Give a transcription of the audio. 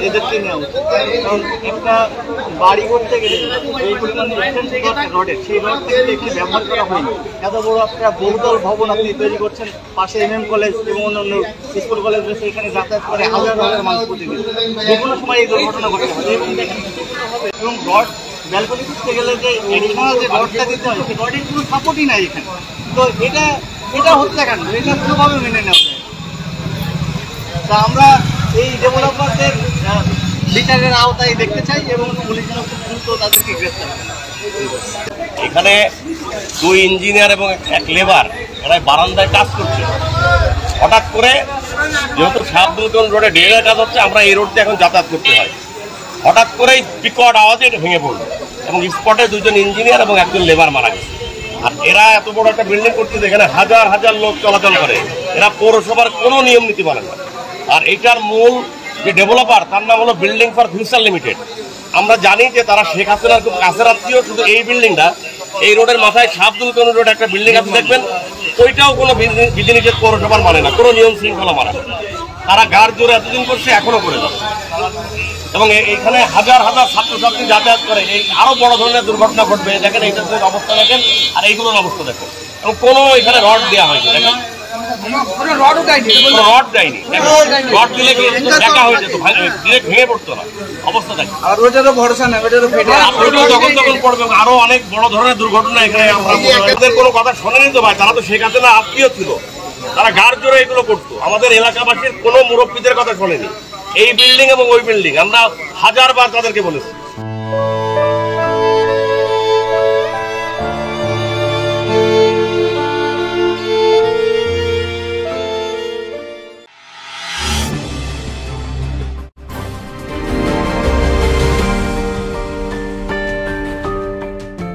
এদেরকে নেওয়া উচিত, কারণ একটা বাড়ি করতে গেলে এই পরিমাণ রডের সেই রডটা একটি ব্যবহার করা হয়নি। এত বড় একটা বহুতল ভবন আপনি তৈরি করছেন, পাশে MM কলেজ এবং অন্যান্য স্কুল কলেজ রয়েছে, এখানে যাতায়াত করে হাজার হাজার মানুষ প্রতিদিন, যে কোনো সময় এই দুর্ঘটনা ঘটতে পারে। এবং রড ব্যালকনি করতে গেলে যে এডিশনাল যে রডটা দিতে হয়, সেই রডের কোনো সাপোর্টই নাই এখানে। তো এটা হত্যাকাণ্ড, এটা কোনোভাবে মেনে নেওয়া যায়। তা আমরা এই ডেভেলপারদের বিচারের আওতায় দেখতে চাই এবং পুলিশ যেন খুব দ্রুত তাদেরকে গ্রেফতার করে। এখানে 2 ইঞ্জিনিয়ার এবং 1 লেবার এরা বারান্দায় কাজ করছে। হঠাৎ করে যেহেতু শাহাবুদ্দিন রোডে ড্রেনের কাজ হচ্ছে, আমরা এই রোডটা এখন যাতায়াত করতে হয়। হঠাৎ করেই বিকট আওয়াজে এটা ভেঙে পড়লো এবং স্পটে 2 জন ইঞ্জিনিয়ার এবং 1 জন লেবার মারা গেছে। আর এরা এত বড় একটা বিল্ডিং করতেছে, এখানে হাজার হাজার লোক চলাচল করে, এরা পৌরসভার কোনো নিয়ম নীতি মানে না। আর এইটার মূল যে ডেভেলপার তার নাম হলো বিল্ডিং ফর ফিউচার লিমিটেড। আমরা জানি যে তারা শেখ হাসিনার খুব কাছের আত্মীয়। শুধু এই বিল্ডিংটা, এই রোডের মাথায় শাহাবুদ্দিন রোড একটা বিল্ডিং আপনি দেখবেন, ওইটাও কোনো বিধিনিষেধ পৌরসভার মানে না, কোনো নিয়ম শৃঙ্খলা মানে না। তারা গাড় জোরে এতদিন করছে, এখনো করে যাচ্ছে। এবং এইখানে হাজার হাজার ছাত্রছাত্রী যাতায়াত করে, এই আরো বড় ধরনের দুর্ঘটনা ঘটবে। দেখেন এইটার অবস্থা দেখেন, আর এইগুলোর অবস্থা দেখেন। এবং কোনো এখানে রড দেওয়া হয়নি, দেখেন রড দেয়নি। রড দিলে দেখা হয়ে যেত, ডিরেক্ট ভেঙে পড়তো না। অবস্থা দেখেন, আর ওইটারও ভরসা নেই, ওইটারও যখন তখন পড়বে। আরো অনেক বড় ধরনের দুর্ঘটনা এখানে আমরা কোনো কথা শোনেনি তো ভাই। তারা তো শেখ হাসিনা আত্মীয় ছিল, তারা গাড় জোরে এগুলো করতো। আমাদের এলাকাবাসীর কোনো মুরব্বীদের কথা শোনেনি। এই বিল্ডিং এবং ওই বিল্ডিং আমরা হাজারবার তাদেরকে বলেছি।